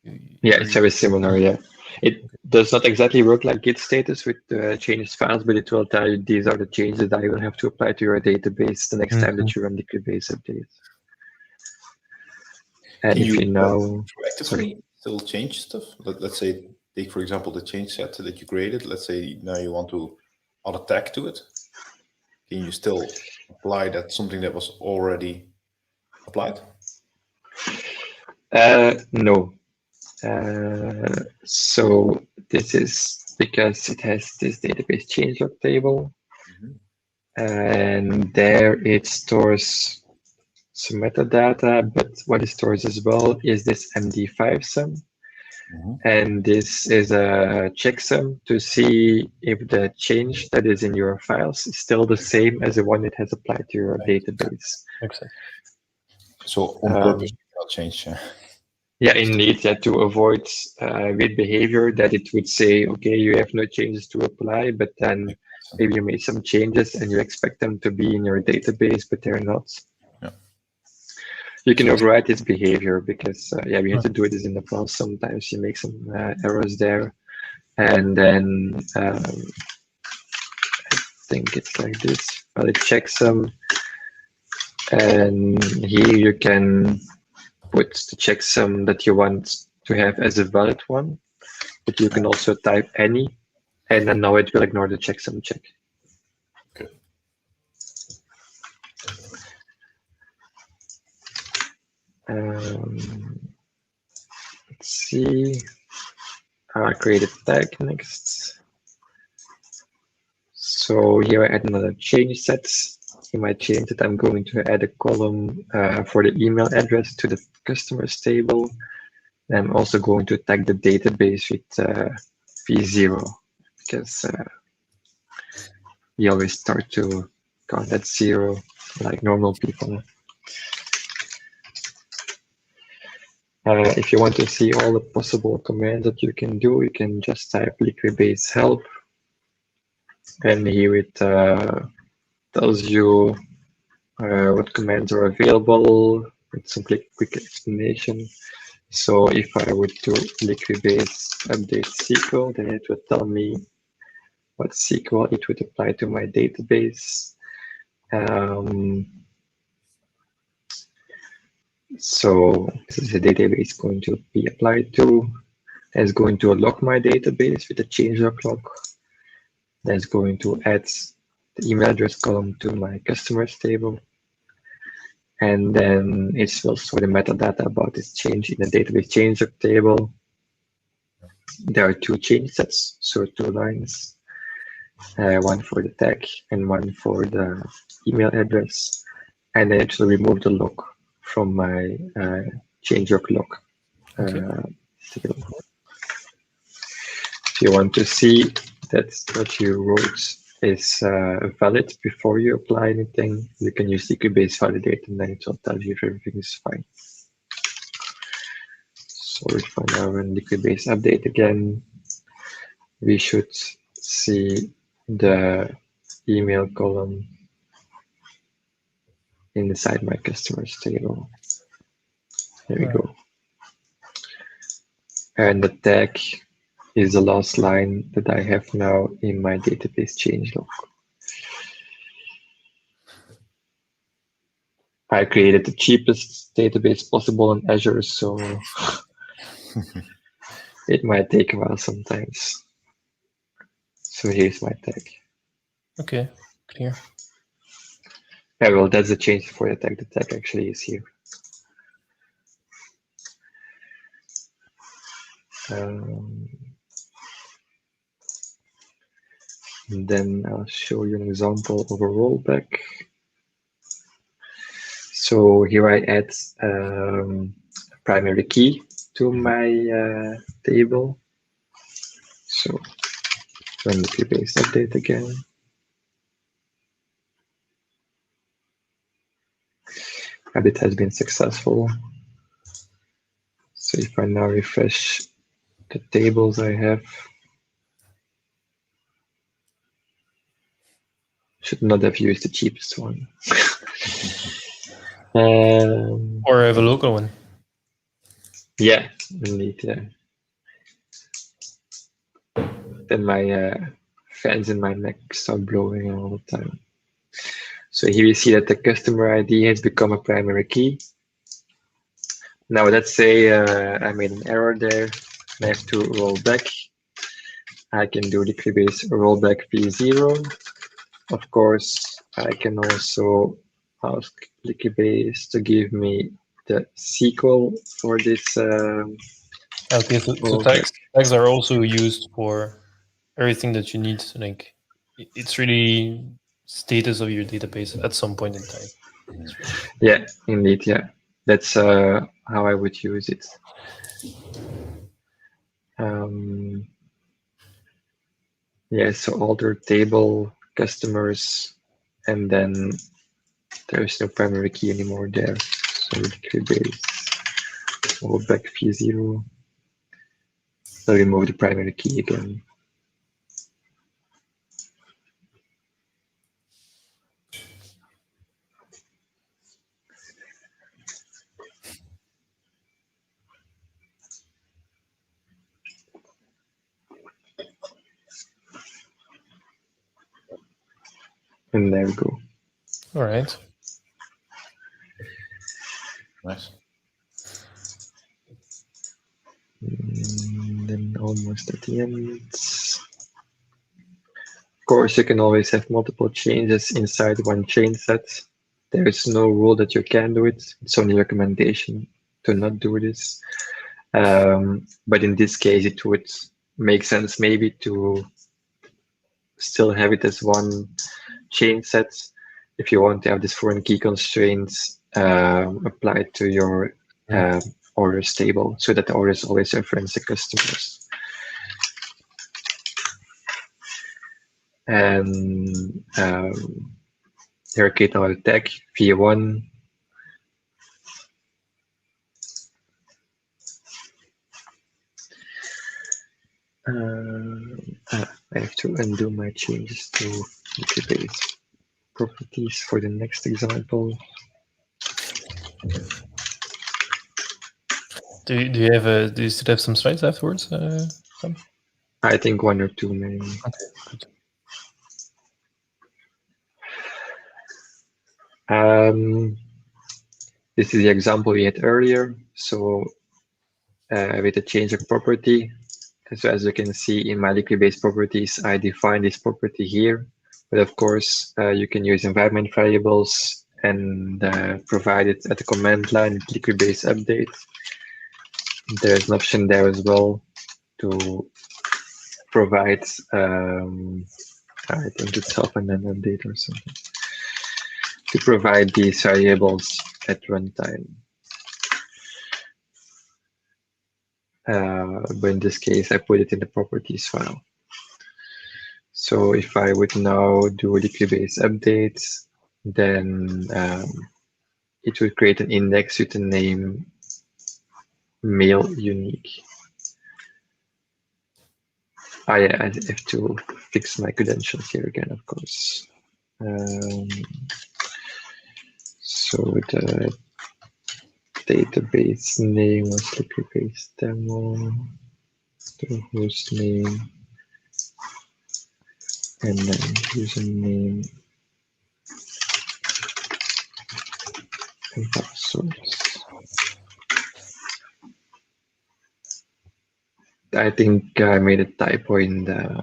Yeah, it's very similar. Yeah, it does not exactly work like Git status with changes files, but it will tell you these are the changes that I will have to apply to your database the next time that you run Liquibase updates. And if you now proactively still change stuff, let's say take for example the change set that you created. Let's say now you want to add a tag to it. Can you still apply that something that was already applied? No. So this is because it has this database changelog table, and there it stores some metadata, but what it stores as well is this MD5 sum. And this is a checksum to see if the change that is in your files is still the same as the one it has applied to your database. Exactly. So on purpose, you cannot change. Yeah, indeed, to avoid weird behavior that it would say, okay, you have no changes to apply, but then maybe you made some changes and you expect them to be in your database, but they're not. You can override this behavior because we had to do this in the past. Sometimes you make some errors there, and then I think it's like this. I'll check some, and here you can put the checksum that you want to have as a valid one, but you can also type any, and then now it will ignore the checksum check. Okay. Let's see. I create a tag next. So here I add another change set. In my change set, I'm going to add a column for the email address to the customers table. I'm also going to tag the database with v0 because we always start to count at 0 like normal people. If you want to see all the possible commands that you can do, you can just type Liquibase help, and here it tells you what commands are available with some quick explanation. So if I would do Liquibase update SQL, then it would tell me what SQL it would apply to my database. So this is the database going to be applied to. That's going to log my database with the changelog log. That's going to add the email address column to my customers table. And then it will store the metadata about this change in the database changelog table. There are two change sets, so 2 lines, one for the tag and one for the email address. And then it will remove the log from my changelog log table. If you want to see that what you wrote is valid before you apply anything, you can use Liquibase validate, and then it will tell you if everything is fine. So if I now run Liquibase update again, we should see the email column inside my customers table. There we go. And the tag is the last line that I have now in my database changelog. I created the cheapest database possible on Azure, so it might take a while sometimes. So here's my tag. Okay, clear. Yeah, well, that's the change for the tag. The tag actually is here. And then I'll show you an example of a rollback. So here I add a primary key to my table. So run the Liquibase update again. Update has been successful. So if I now refresh the tables I have, should not have used the cheapest one. Or have a local one. Yeah, indeed, yeah. Then my fans in my neck start blowing all the time. So here you see that the customer ID has become a primary key. Now let's say I made an error there and I have to roll back. I can do Liquibase rollback v0. Of course, I can also ask Liquibase to give me the SQL for this. Okay, so tags are also used for everything that you need. Like, it's really status of your database at some point in time. Yeah, indeed, yeah. That's how I would use it. Yeah, so alter table customers, and then there's no primary key anymore there. So Liquibase rollback v0. I'll remove the primary key again. And there we go. All right. Nice. And then almost at the end. Of course, you can always have multiple changes inside one change set. There is no rule that you can do it. It's only a recommendation to not do this. But in this case, it would make sense maybe to still have it as one change set if you want to have this foreign key constraints applied to your orders table, so that the orders always reference the customers. And here I create another tag v1. I have to undo my changes to Liquibase properties for the next example. Do you still have some slides afterwards? Sam? I think 1 or 2 maybe. Okay, good. This is the example we had earlier. So with the change of property, So as you can see in my Liquibase properties, I define this property here. But of course, you can use environment variables and provide it at the command line, Liquibase Updates. There's an option there as well to provide, I think it's help and then update or something, to provide these variables at runtime. But in this case, I put it in the properties file. So if I would now do Liquibase updates, then it would create an index with the name mail unique. I have to fix my credentials here again, of course. So the database name was Liquibase demo, the host name, and then username and password. I think I made a typo in the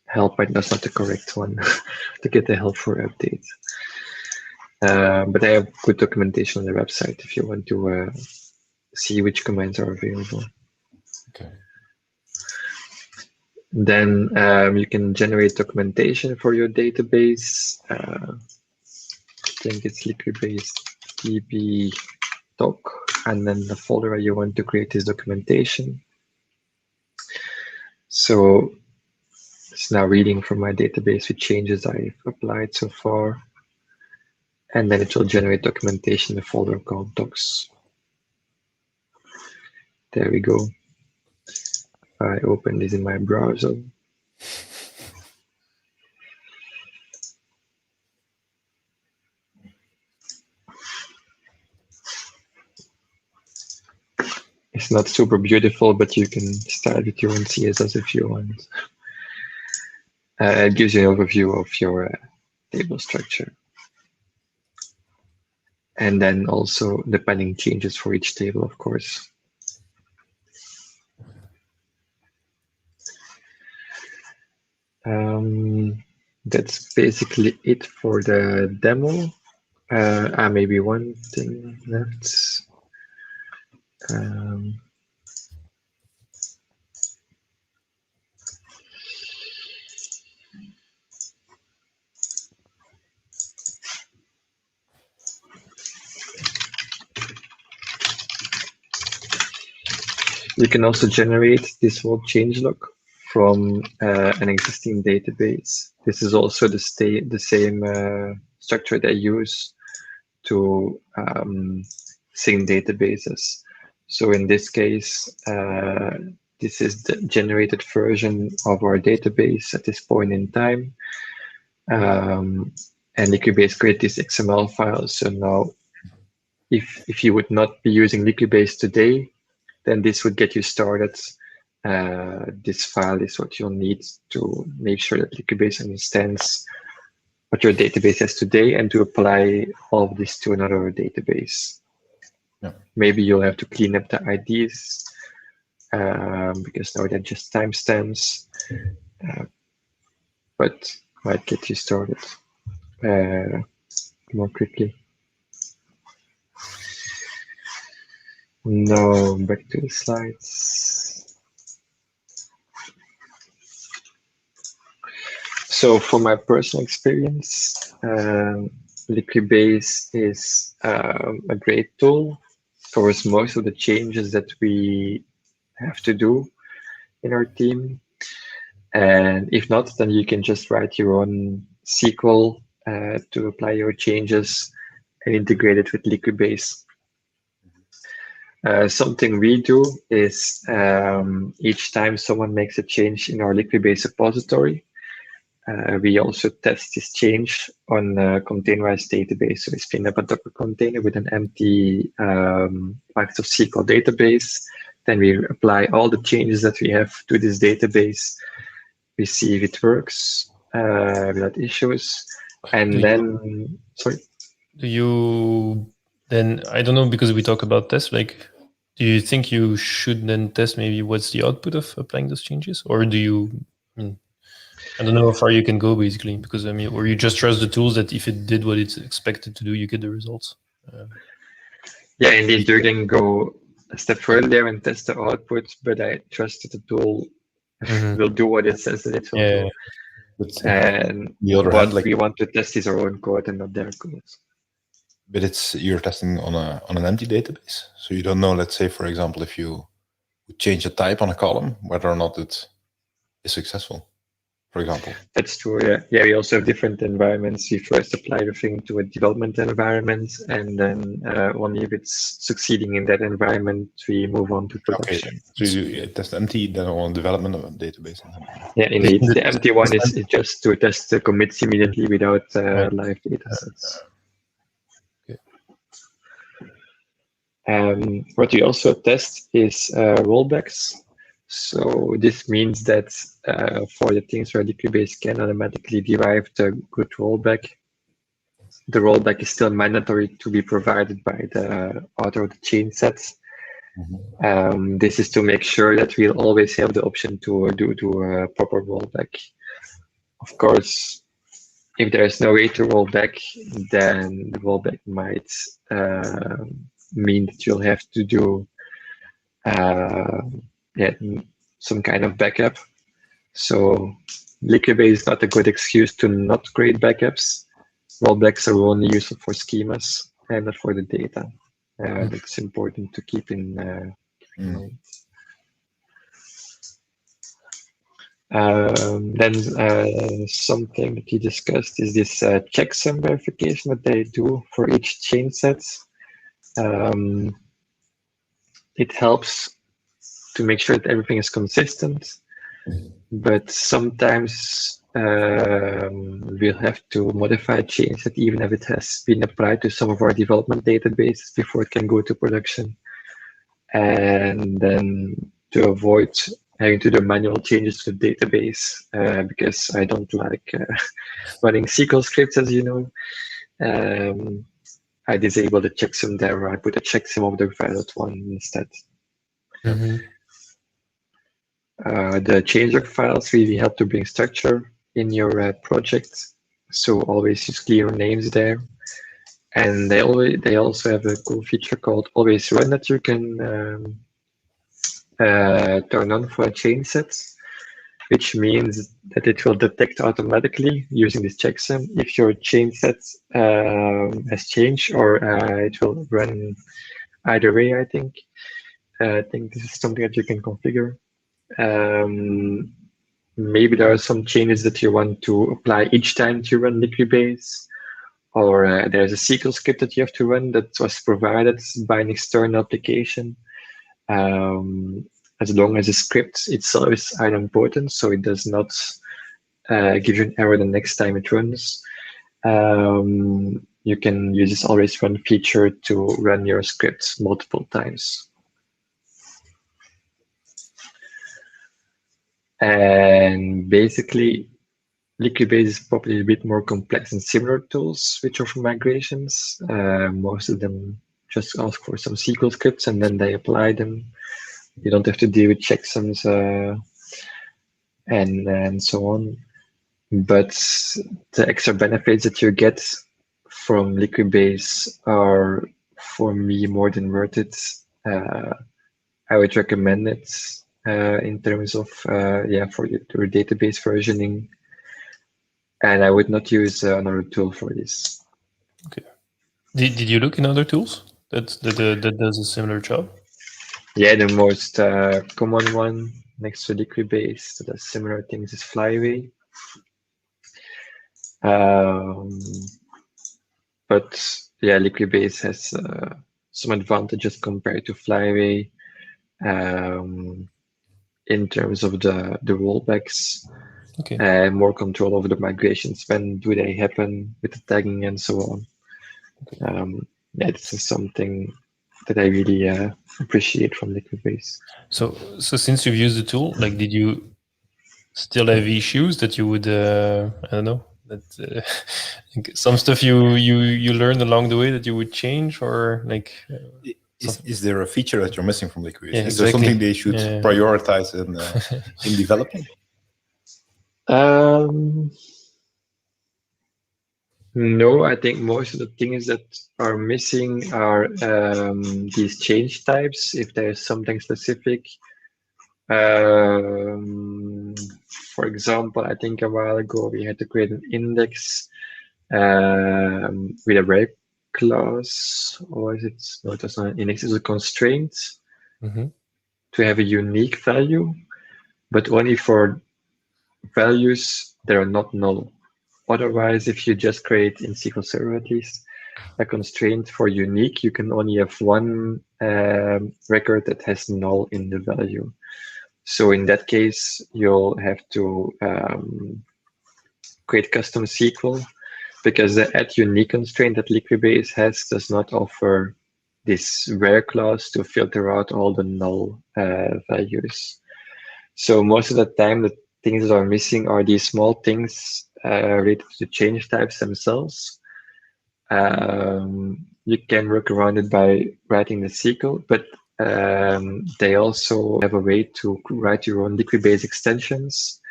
help, but that's not the correct one to get the help for updates. But I have good documentation on the website if you want to see which commands are available. Okay. Then you can generate documentation for your database. I think it's Liquibase db doc, and then the folder where you want to create this documentation. So it's now reading from my database with changes I've applied so far. And then it will generate documentation in a folder called docs. There we go. I open this in my browser. It's not super beautiful, but you can start with your own CSS if you want. It gives you an overview of your table structure. And then also the pending changes for each table, of course. That's basically it for the demo. Maybe one thing left. You can also generate this whole changelog from an existing database. This is also the same structure they use to sync databases. So in this case, this is the generated version of our database at this point in time. And Liquibase create this XML file. So now, if you would not be using Liquibase today, then this would get you started. This file is what you'll need to make sure that Liquibase understands what your database has today and to apply all of this to another database. Yeah. Maybe you'll have to clean up the IDs because now they're just timestamps, but might get you started more quickly. Now back to the slides. So for my personal experience, Liquibase is a great tool towards most of the changes that we have to do in our team. And if not, then you can just write your own SQL to apply your changes and integrate it with Liquibase. Something we do is each time someone makes a change in our Liquibase repository, we also test this change on a containerized database. So we spin up a Docker container with an empty Microsoft SQL database. Then we apply all the changes that we have to this database. We see if it works without issues. And sorry. Do you then, I don't know, because we talk about tests, like Do you think you should then test maybe what's the output of applying those changes, or do you? I don't know how far you can go basically, because or you just trust the tools that if it did what it's expected to do, you get the results. Yeah, indeed, you can go a step further there and test the output, but I trust that the tool will do what it says that it will do. And the other what hand, we want to test is our own code and not their code. But you're testing on an empty database, so you don't know. Let's say, for example, if you change a type on a column, whether or not it is successful. For example. That's true. Yeah. We also have different environments. We first apply the thing to a development environment, and then only if it's succeeding in that environment, we move on to production. Okay. So you test empty, then on development of a database. Yeah, indeed. The empty one is just to test the commits immediately without live data sets. What we also test is rollbacks. So this means that for the things where Liquibase can automatically derive the good rollback, the rollback is still mandatory to be provided by the author of the chain sets. This is to make sure that we'll always have the option to do a proper rollback. Of course, if there is no way to roll back, then the rollback might mean that you'll have to do some kind of backup. So Liquibase is not a good excuse to not create backups. Rollbacks are only useful for schemas and not for the data. That's important to keep in mind. Then something that we discussed is this checksum verification that they do for each chain set. It helps to make sure that everything is consistent, but sometimes we'll have to modify a chain set even if it has been applied to some of our development databases before it can go to production. And then to avoid having to do manual changes to the database, because I don't like running SQL scripts, as you know, I disable the checksum there, or I put a checksum over the valid1 instead. The changelog files really help to bring structure in your project, so always use clear names there. And they also have a cool feature called always run that you can turn on for a chain set, which means that it will detect automatically using this checksum if your chain set has changed, or it will run either way. I think this is something that you can configure. Maybe there are some changes that you want to apply each time you run Liquibase, or there's a SQL script that you have to run that was provided by an external application. As long as the script itself is idempotent, so it does not give you an error the next time it runs, you can use this always run feature to run your script multiple times. And basically, Liquibase is probably a bit more complex than similar tools which offer migrations. Most of them just ask for some SQL scripts and then they apply them. You don't have to deal with checksums and so on. But the extra benefits that you get from Liquibase are, for me, more than worth it. I would recommend it in terms of for your database versioning. And I would not use another tool for this. Okay. Did you look in other tools that does a similar job? Yeah, the most common one next to Liquibase that does similar things is Flyway. But yeah, Liquibase has some advantages compared to Flyway in terms of the rollbacks. Okay. More control over the migrations, when do they happen, with the tagging and so on. Okay. Yeah, this is something that I really appreciate from Liquibase. So since you've used the tool, like, did you still have issues that you would I don't know, that some stuff you learned along the way that you would change, or like? Is there a feature that you're missing from Liquibase? Yeah, is there exactly. something they should Yeah. prioritize in developing? No, I think most of the things that are missing are these change types. If there's something specific, for example, I think a while ago we had to create an index with a break clause, or is it? No, it was not an index. It's a constraint to have a unique value, but only for values that are not null. Otherwise, if you just create in SQL Server at least a constraint for unique, you can only have one record that has null in the value. So in that case, you'll have to create custom SQL, because the add unique constraint that Liquibase has does not offer this where clause to filter out all the null values. So most of the time, the things that are missing are these small things related to change types themselves. You can work around it by writing the SQL, but they also have a way to write your own Liquibase extensions.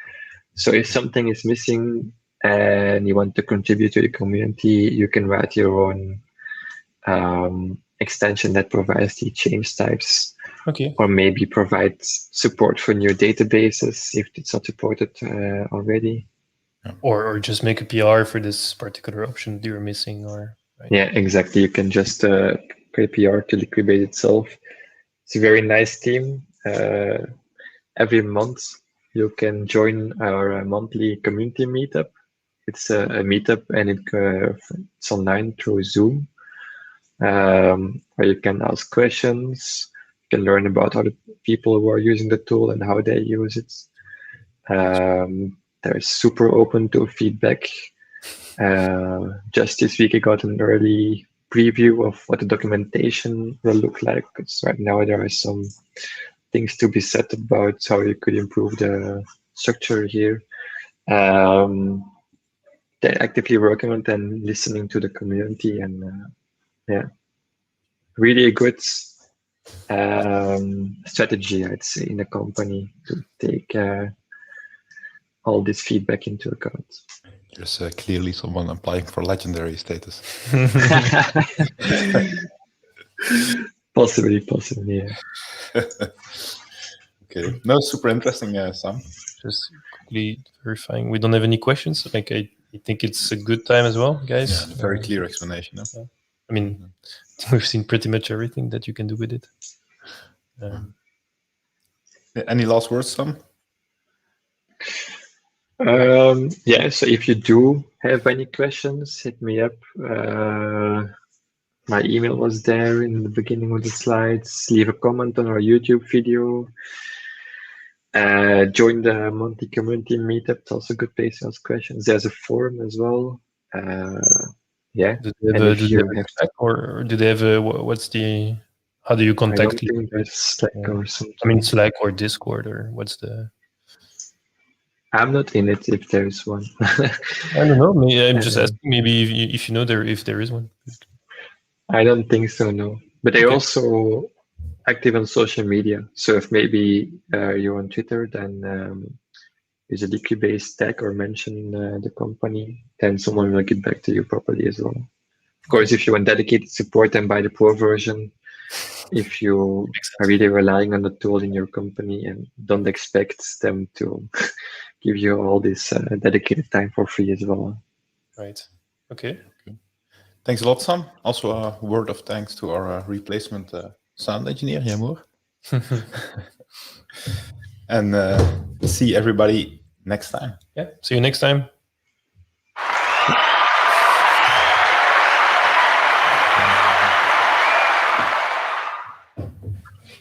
So if something is missing and you want to contribute to the community, you can write your own extension that provides the change types. Okay. Or maybe provide support for new databases if it's not supported already. Or just make a PR for this particular option that you're missing, or right? Yeah, exactly. You can just create PR to Liquibase itself. It's a very nice team. Every month you can join our monthly community meetup. It's a meetup, and it's online through Zoom, where you can ask questions. You can learn about other people who are using the tool and how they use it. They're super open to feedback. Just this week, I got an early preview of what the documentation will look like. Because right now there are some things to be said about how you could improve the structure here. They're actively working on it and listening to the community, and really a good strategy, I'd say, in the company to take all this feedback into account. There's clearly someone applying for legendary status. Possibly, yeah. Okay, no, super interesting, Sam. Just quickly verifying, we don't have any questions. Like I think it's a good time as well, guys. Yeah, very clear explanation. Yeah. I mean, we've seen pretty much everything that you can do with it. Any last words, Sam? Yeah, so if you do have any questions, hit me up. My email was there in the beginning of the slides. Leave a comment on our YouTube video. Join the monthly community meetup. It's also a good place to ask questions. There's a forum as well. Yeah. Do they have a Slack, or do they have a, what's the, how do you contact I don't think there's Slack or something. I mean, Slack or Discord, or what's the... I'm not in it if there is one. I don't know. I'm just asking. Maybe if you know if there is one. I don't think so, no. But they're also active on social media. So if maybe you're on Twitter, then use a Liquibase tag or mention the company, then someone will get back to you properly as well. Of course, if you want dedicated support, then buy the Pro version. If you are really relying on the tool in your company and don't expect them to give you all this dedicated time for free as well. Right. Okay. Thanks a lot, Sam. Also a word of thanks to our replacement sound engineer, Jamur. And see everybody next time. Yeah. See you next time.